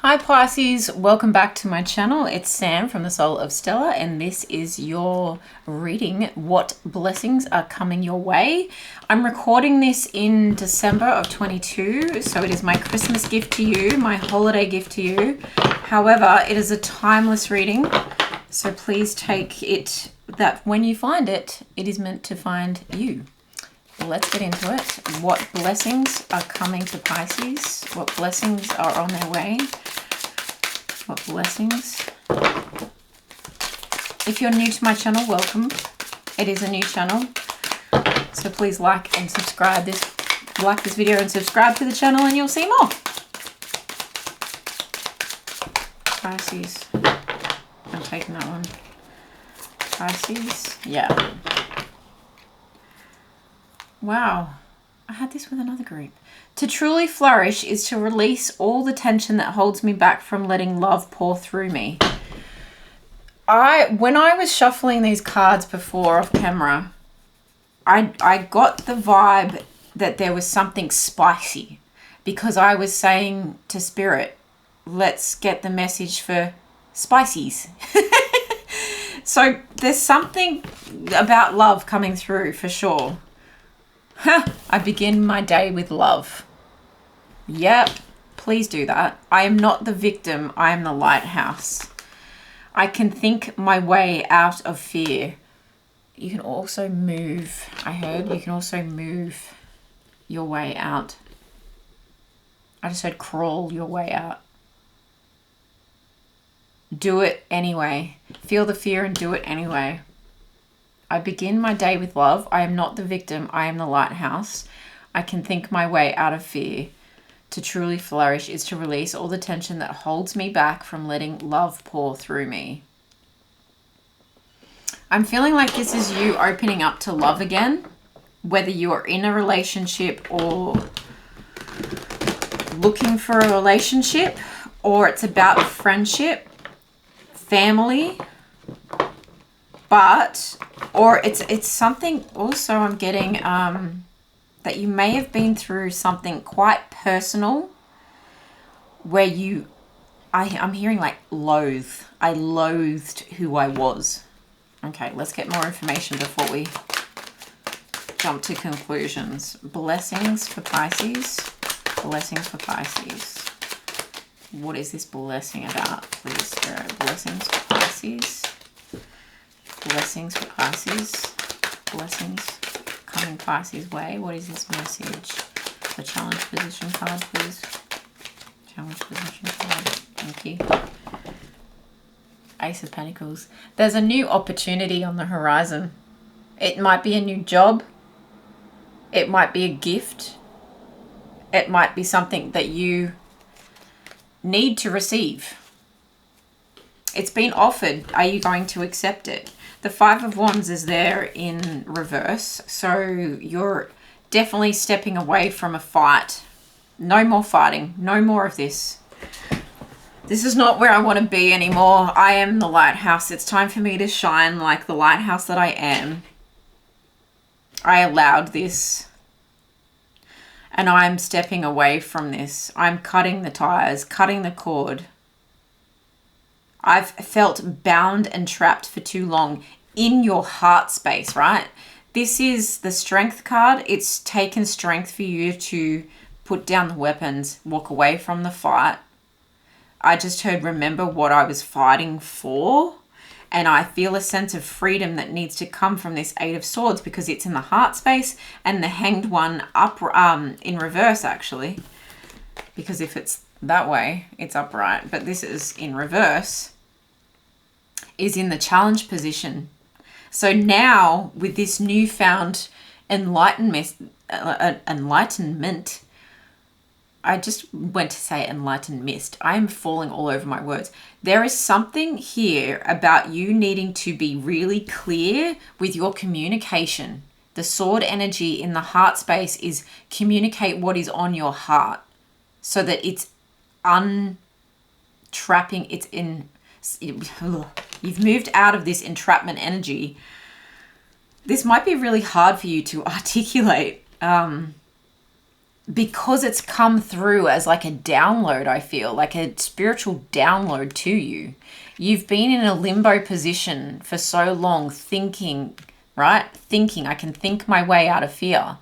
Hi Pisces, welcome back to my channel. It's Sam from the Soul of Stella, and this is your reading, what blessings are coming your way. I'm recording this in December of 22, so it is my Christmas gift to you, my holiday gift to you. However, it is a timeless reading, so please take it that when you find it, it is meant to find you. Let's get into it. What blessings are coming to Pisces? What blessings are on their way? What blessings? If you're new to my channel, welcome. It is a new channel, so please like and subscribe like this video and subscribe to the channel and you'll see more. Pisces. I'm taking that one. Pisces. Yeah. Wow. I had this with another group. To truly flourish is to release all the tension that holds me back from letting love pour through me. When I was shuffling these cards before off camera, I got the vibe that there was something spicy, because I was saying to Spirit, let's get the message for spices. So there's something about love coming through for sure. I begin my day with love. Yep, please do that. I am not the victim, I am the lighthouse. I can think my way out of fear. You can also move, I heard, you can also move your way out. I just heard crawl your way out. Do it anyway. Feel the fear and do it anyway. I begin my day with love. I am not the victim. I am the lighthouse. I can think my way out of fear. To truly flourish is to release all the tension that holds me back from letting love pour through me. I'm feeling like this is you opening up to love again, whether you are in a relationship or looking for a relationship, or it's about friendship, family, or it's something also I'm getting that you may have been through something quite personal where I'm hearing like loathe. I loathed who I was. Okay, let's get more information before we jump to conclusions. Blessings for Pisces. Blessings for Pisces. What is this blessing about, please, Spirit? Blessings for Pisces. Blessings for Pisces. Blessings coming Pisces way. What is this message? The challenge position card, please. Challenge position card. Thank you. Ace of Pentacles. There's a new opportunity on the horizon. It might be a new job. It might be a gift. It might be something that you need to receive. It's been offered. Are you going to accept it? The Five of Wands is there in reverse. So you're definitely stepping away from a fight. No more fighting. No more of this. This is not where I want to be anymore. I am the lighthouse. It's time for me to shine like the lighthouse that I am. I allowed this. And I'm stepping away from this. I'm cutting the ties, cutting the cord. I've felt bound and trapped for too long in your heart space, right? This is the strength card. It's taken strength for you to put down the weapons, walk away from the fight. I just heard remember what I was fighting for. And I feel a sense of freedom that needs to come from this Eight of Swords because it's in the heart space, and the Hanged One up in reverse actually. Because if it's that way, it's upright. But this is in reverse. Is in the challenge position. So now with this newfound enlightenment, I just went to say enlightened mist. I am falling all over my words. There is something here about you needing to be really clear with your communication. The sword energy in the heart space is communicate what is on your heart so that it's untrapping. It's in... You've moved out of this entrapment energy. This might be really hard for you to articulate. because it's come through as like a download, I feel like a spiritual download to you. You've been in a limbo position for so long, thinking, right? Thinking, I can think my way out of fear.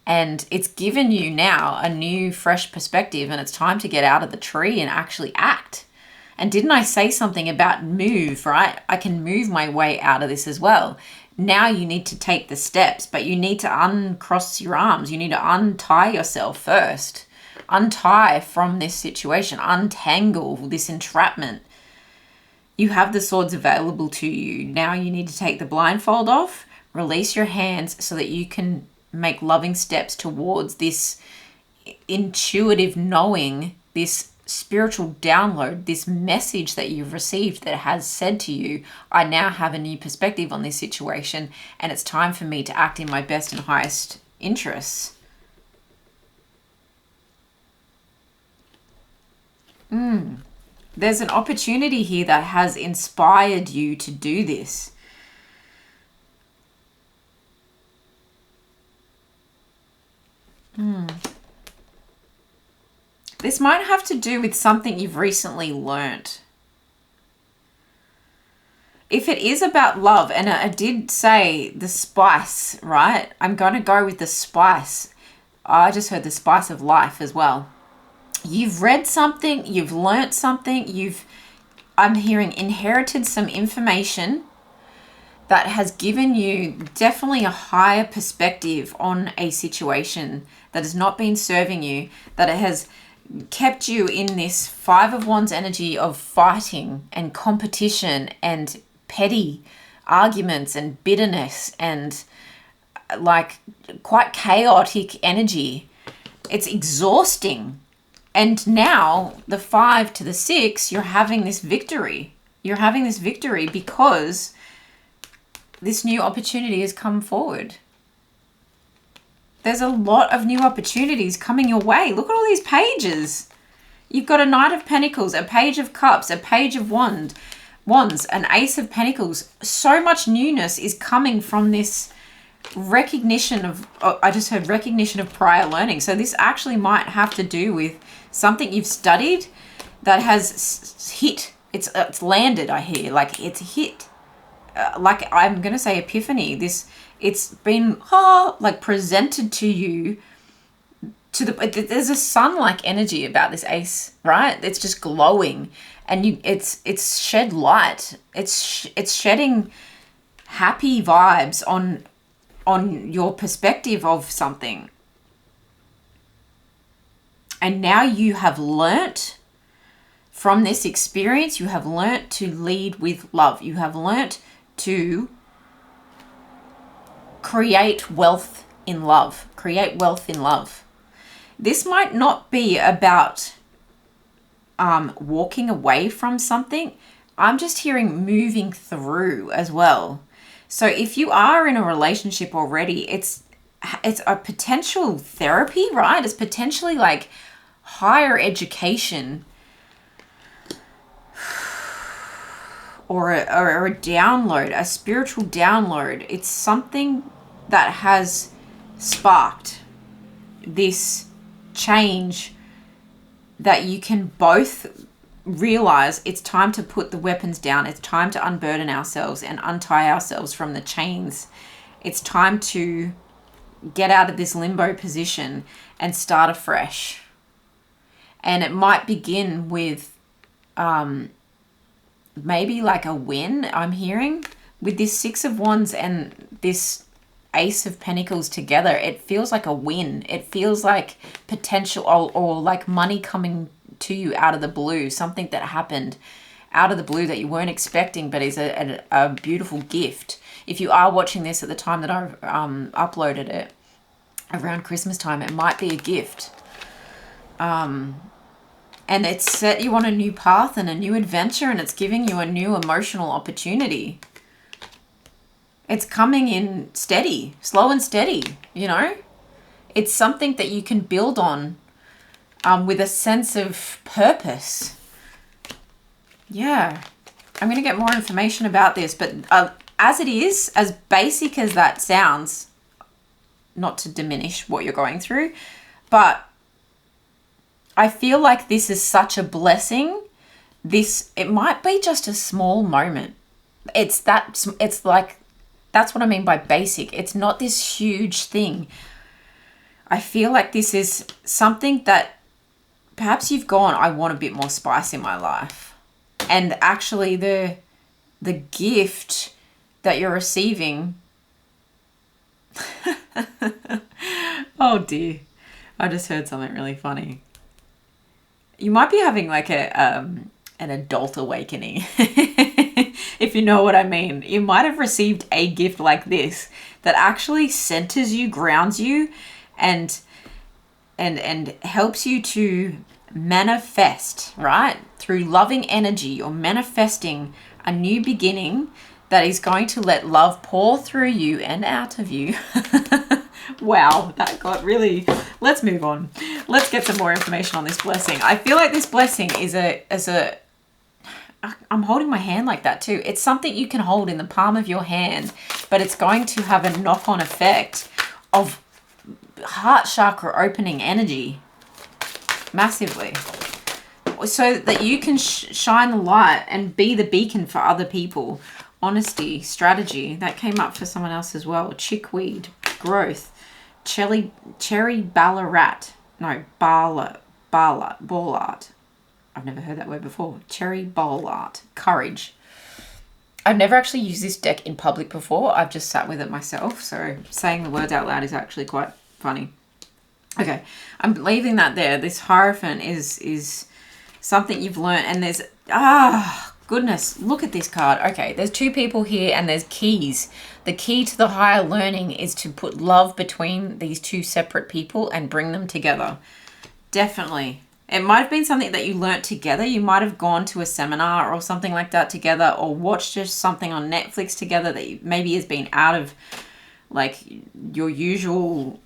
And it's given you now a new, fresh perspective, and it's time to get out of the tree and actually act. And didn't I say something about move, right? I can move my way out of this as well. Now you need to take the steps, but you need to uncross your arms. You need to untie yourself first. Untie from this situation. Untangle this entrapment. You have the swords available to you. Now you need to take the blindfold off, release your hands so that you can make loving steps towards this intuitive knowing, this spiritual download, this message that you've received that has said to you, I now have a new perspective on this situation, and it's time for me to act in my best and highest interests. There's an opportunity here that has inspired you to do this. This might have to do with something you've recently learnt. If it is about love, and I did say the spice, right? I'm going to go with the spice. I just heard the spice of life as well. You've read something, you've learnt something, I'm hearing inherited some information that has given you definitely a higher perspective on a situation that has not been serving you, that it has kept you in this Five of Wands energy of fighting and competition and petty arguments and bitterness and like quite chaotic energy. It's exhausting. And now the 5 to the 6, you're having this victory. You're having this victory because this new opportunity has come forward. There's a lot of new opportunities coming your way. Look at all these pages. You've got a Knight of Pentacles, a Page of Cups, a Page of Wands, an Ace of Pentacles. So much newness is coming from this recognition of, I just heard recognition of prior learning. So this actually might have to do with something you've studied that has hit. It's landed, I hear. Like it's hit. Like I'm going to say epiphany. It's been like presented to you. There's a sun-like energy about this ace, right? It's just glowing, and it's shed light. It's shedding happy vibes on your perspective of something. And now you have learnt from this experience, you have learnt to lead with love. You have learnt to create wealth in love. Create wealth in love. This might not be about walking away from something. I'm just hearing moving through as well. So if you are in a relationship already, it's a potential therapy, right? It's potentially like higher education or a download, a spiritual download. It's something that has sparked this change that you can both realize it's time to put the weapons down. It's time to unburden ourselves and untie ourselves from the chains. It's time to get out of this limbo position and start afresh. And it might begin with maybe like a win, I'm hearing. With this 6 of Wands and this Ace of Pentacles together, it feels like a win. It feels like potential or like money coming to you out of the blue. Something that happened out of the blue that you weren't expecting, but is a beautiful gift. If you are watching this at the time that I've uploaded it, around Christmas time, it might be a gift. And it's set you on a new path and a new adventure, and it's giving you a new emotional opportunity. It's coming in steady, slow and steady, you know? It's something that you can build on with a sense of purpose. Yeah. I'm going to get more information about this, but as it is, as basic as that sounds, not to diminish what you're going through, But I feel like this is such a blessing. It might be just a small moment. It's like, that's what I mean by basic. It's not this huge thing. I feel like this is something that perhaps you've gone, I want a bit more spice in my life. And actually the gift that you're receiving. Oh dear. I just heard something really funny. You might be having like an adult awakening. If you know what I mean. You might have received a gift like this that actually centers you, grounds you, and helps you to manifest, right? Through loving energy, you're manifesting a new beginning that is going to let love pour through you and out of you. Wow, that got really... Let's move on. Let's get some more information on this blessing. I feel like this blessing is I'm holding my hand like that too. It's something you can hold in the palm of your hand, but it's going to have a knock-on effect of heart chakra opening energy massively, so that you can shine the light and be the beacon for other people. Honesty, strategy, that came up for someone else as well. Chickweed, growth, cherry ballart. No, ballart. I've never heard that word before. Cherry ballart, courage. I've never actually used this deck in public before. I've just sat with it myself. So saying the words out loud is actually quite funny. Okay, I'm leaving that there. This Hierophant is something you've learned, and there's, goodness, look at this card. Okay, there's two people here and there's keys. The key to the higher learning is to put love between these two separate people and bring them together. Definitely. It might have been something that you learnt together. You might have gone to a seminar or something like that together, or watched just something on Netflix together that maybe has been out of like your usual,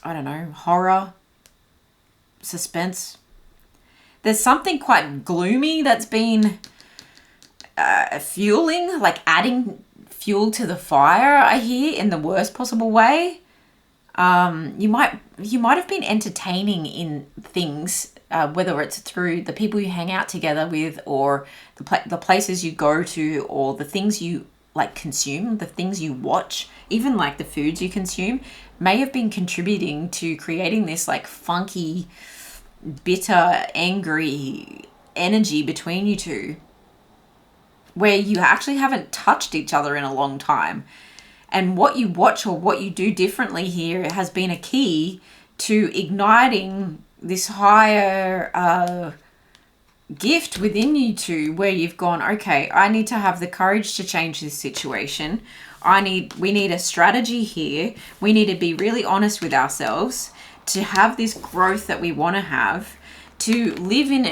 I don't know, horror, suspense. There's something quite gloomy that's been fueling, like adding fuel to the fire, I hear, in the worst possible way. You might have been entertaining in things, whether it's through the people you hang out together with, or the places you go to, or the things you like consume, the things you watch, even like the foods you consume, may have been contributing to creating this like funky, bitter, angry energy between you two, where you actually haven't touched each other in a long time. And what you watch or what you do differently here has been a key to igniting this higher gift within you two, where you've gone, okay, I need to have the courage to change this situation. We need a strategy here. We need to be really honest with ourselves to have this growth that we want to have, to live in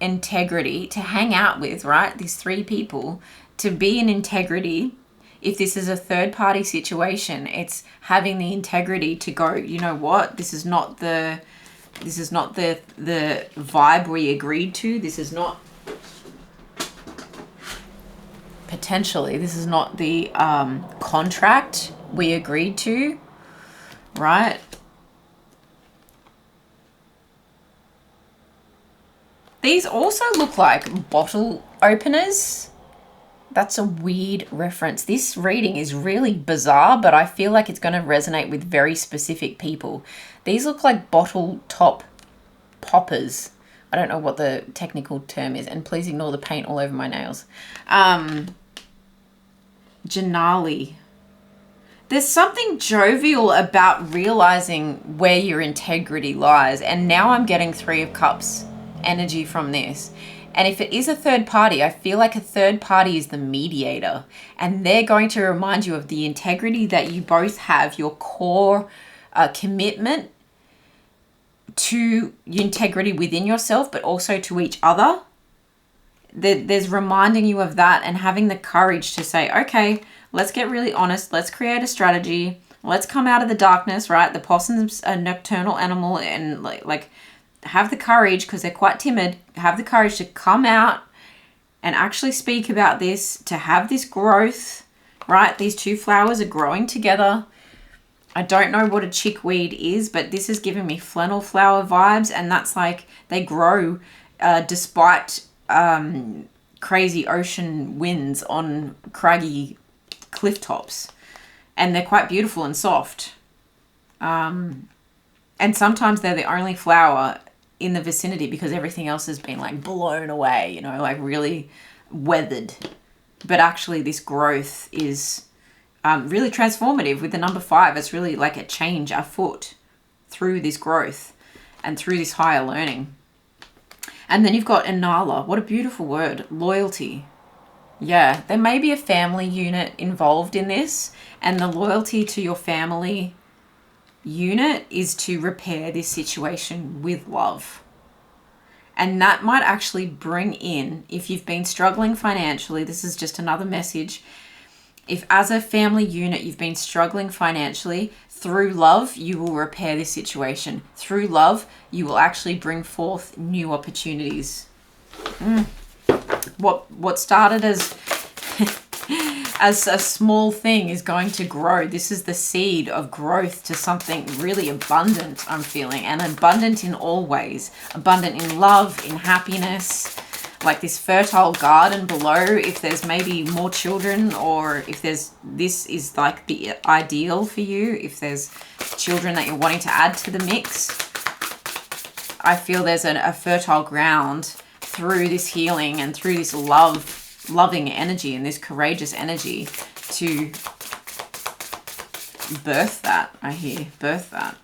integrity, to hang out with, right? These three people, to be in integrity. If this is a third party situation, it's having the integrity to go, you know what? This is not the vibe we agreed to. This is not potentially, this is not the contract we agreed to, right? These also look like bottle openers. That's a weird reference. This reading is really bizarre, but I feel like it's going to resonate with very specific people. These look like bottle top poppers. I don't know what the technical term is, and please ignore the paint all over my nails. Janali. There's something jovial about realizing where your integrity lies, and now I'm getting Three of Cups energy from this. And if it is a third party, I feel like a third party is the mediator, and they're going to remind you of the integrity that you both have, your core commitment to integrity within yourself, but also to each other. There's reminding you of that, and having the courage to say, okay, let's get really honest. Let's create a strategy. Let's come out of the darkness, right? The possum's a nocturnal animal, and like have the courage, because they're quite timid, have the courage to come out and actually speak about this, to have this growth, right? These two flowers are growing together. I don't know what a chickweed is, but this is giving me flannel flower vibes, and that's like they grow despite crazy ocean winds on craggy cliff tops, and they're quite beautiful and soft. And sometimes they're the only flower in the vicinity because everything else has been like blown away, you know, like really weathered. But actually this growth is really transformative with the number 5. It's really like a change afoot through this growth and through this higher learning. And then you've got Inala. What a beautiful word. Loyalty. Yeah, there may be a family unit involved in this, and the loyalty to your family unit is to repair this situation with love. And that might actually bring in, if you've been struggling financially, this is just another message. If as a family unit you've been struggling financially, through love you will repair this situation. Through love you will actually bring forth new opportunities. What started as as a small thing is going to grow. This is the seed of growth to something really abundant, I'm feeling, and abundant in all ways. Abundant in love, in happiness, like this fertile garden below. If there's maybe more children, or if this is like the ideal for you, if there's children that you're wanting to add to the mix, I feel there's a fertile ground through this healing and through this loving energy and this courageous energy to birth that. I hear birth that.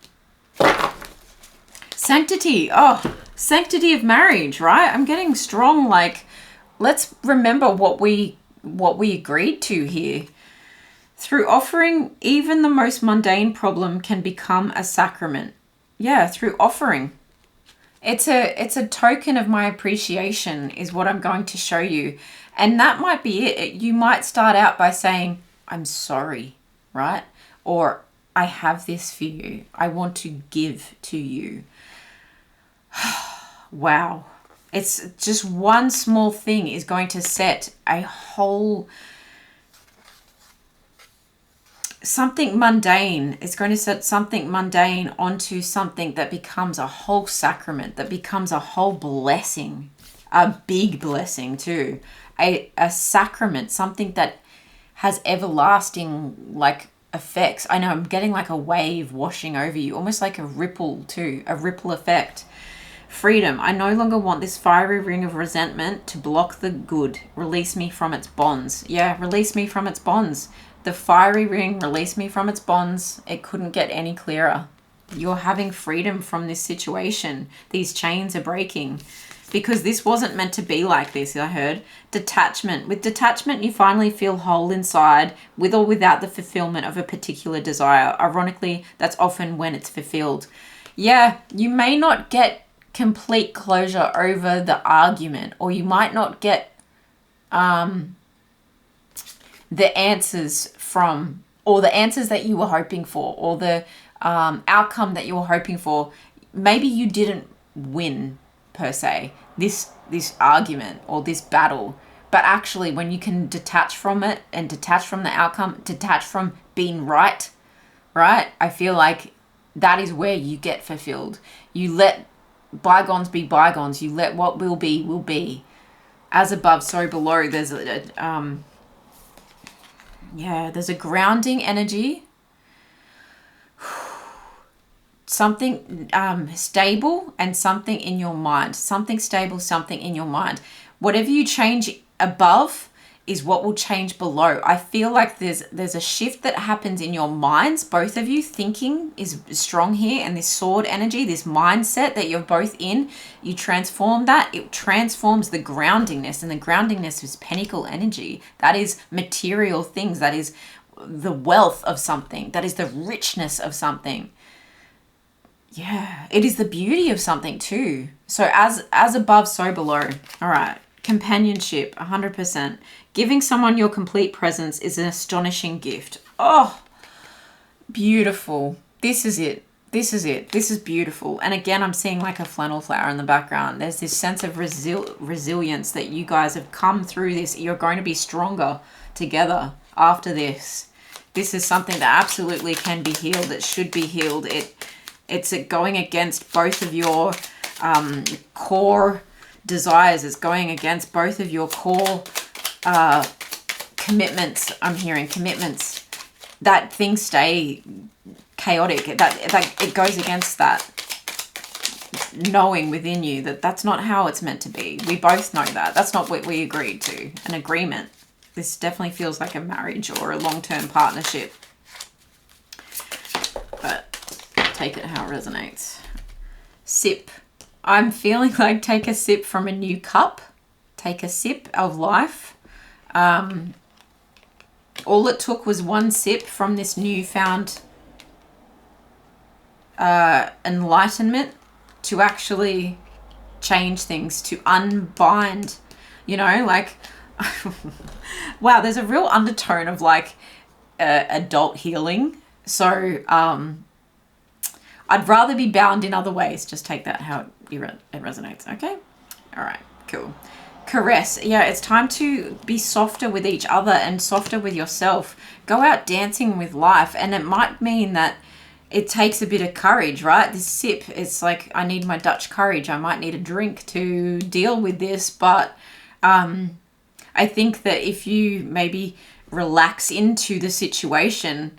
Sanctity. Oh, sanctity of marriage, right? I'm getting strong. Like, let's remember what we agreed to here. Through offering, even the most mundane problem can become a sacrament. Yeah, through offering. It's a token of my appreciation is what I'm going to show you. And that might be it. You might start out by saying, I'm sorry, right? Or I have this for you. I want to give to you. Wow. It's just one small thing is going to set a whole... something mundane. It's going to set something mundane onto something that becomes a whole sacrament, that becomes a whole blessing, a big blessing too. A sacrament, something that has everlasting like effects. I know I'm getting like a wave washing over you, almost like a ripple too, a ripple effect. Freedom. I no longer want this fiery ring of resentment to block the good. Release me from its bonds. Yeah, release me from its bonds. The fiery ring, release me from its bonds. It couldn't get any clearer. You're having freedom from this situation. These chains are breaking. Because this wasn't meant to be like this, I heard. Detachment. With detachment, you finally feel whole inside, with or without the fulfillment of a particular desire. Ironically, that's often when it's fulfilled. Yeah, you may not get complete closure over the argument, or you might not get the answers from, or the answers that you were hoping for, or the outcome that you were hoping for. Maybe you didn't win per se this argument or this battle, but actually when you can detach from it and detach from the outcome, detach from being right, I feel like that is where you get fulfilled. You let bygones be bygones. You let what will be. As above, so below. There's there's a grounding energy. Something stable and something in your mind. Something stable, something in your mind. Whatever you change above is what will change below. I feel like there's a shift that happens in your minds. Both of you thinking is strong here, and this sword energy, this mindset that you're both in, you transform that. It transforms the groundingness, and the groundingness is pinnacle energy. That is material things. That is the wealth of something. That is the richness of something. Yeah, it is the beauty of something too. So as above, so below. All right. Companionship, 100%. Giving someone your complete presence is an astonishing gift. Oh, beautiful. This is it. This is beautiful. And again, I'm seeing like a flannel flower in the background. There's this sense of resilience that you guys have come through this. You're going to be stronger together after this, This is something that absolutely can be healed. It should be healed. It's going against both of your core desires. It's going against both of your core commitments. I'm hearing commitments. That things stay chaotic. That it goes against that. Knowing within you that that's not how it's meant to be. We both know that. That's not what we agreed to. An agreement. This definitely feels like a marriage or a long-term partnership. But take it how it resonates. Sip. I'm feeling like take a sip from a new cup. Take a sip of life. All it took was one sip from this newfound enlightenment to actually change things, to unbind, you know, like, wow, there's a real undertone of like adult healing. So I'd rather be bound in other ways. Just take that how it resonates. Okay. All right, cool. Caress. Yeah, it's time to be softer with each other and softer with yourself. Go out dancing with life. And it might mean that it takes a bit of courage, right? This sip, it's like, I need my Dutch courage. I might need a drink to deal with this. But I think that if you maybe relax into the situation,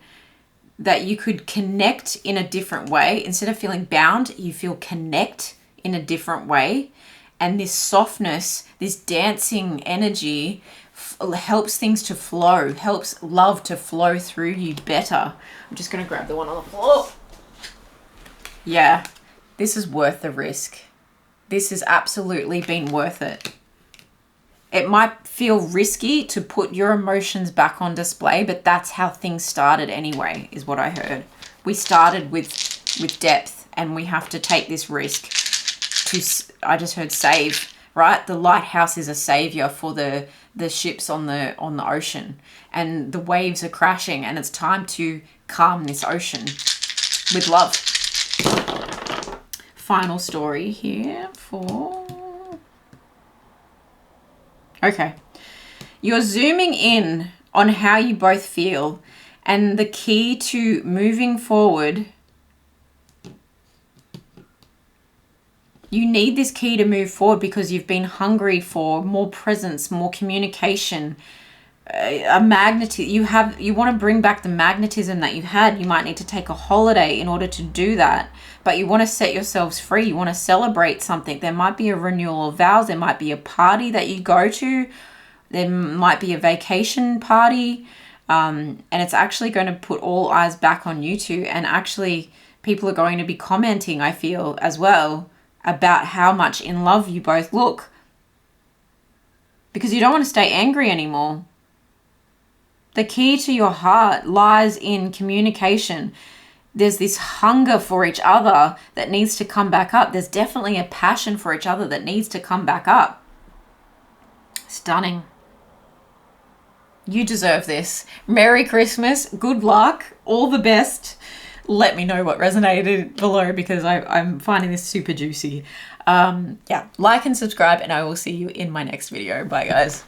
that you could connect in a different way. Instead of feeling bound, you feel connect in a different way. And this softness, this dancing energy helps things to flow, helps love to flow through you better. I'm just going to grab the one on the floor. Yeah, this is worth the risk. This has absolutely been worth it. It might feel risky to put your emotions back on display, but that's how things started anyway, is what I heard. We started with depth, and we have to take this risk to, I just heard save, right? The lighthouse is a savior for the ships on the ocean, and the waves are crashing, and it's time to calm this ocean with love. Final story here for... Okay. You're zooming in on how you both feel, and the key to moving forward, you need this key to move forward because you've been hungry for more presence, more communication, a magnetism. You want to bring back the magnetism that you had. You might need to take a holiday in order to do that, but you want to set yourselves free. You want to celebrate something. There might be a renewal of vows. There might be a party that you go to. There might be a vacation party, and it's actually going to put all eyes back on you two. And actually, people are going to be commenting, I feel, as well, about how much in love you both look, because you don't want to stay angry anymore. The key to your heart lies in communication. There's this hunger for each other that needs to come back up. There's definitely a passion for each other that needs to come back up. Stunning. You deserve this. Merry Christmas. Good luck. All the best. Let me know what resonated below, because I'm finding this super juicy. Yeah, like and subscribe, and I will see you in my next video. Bye, guys.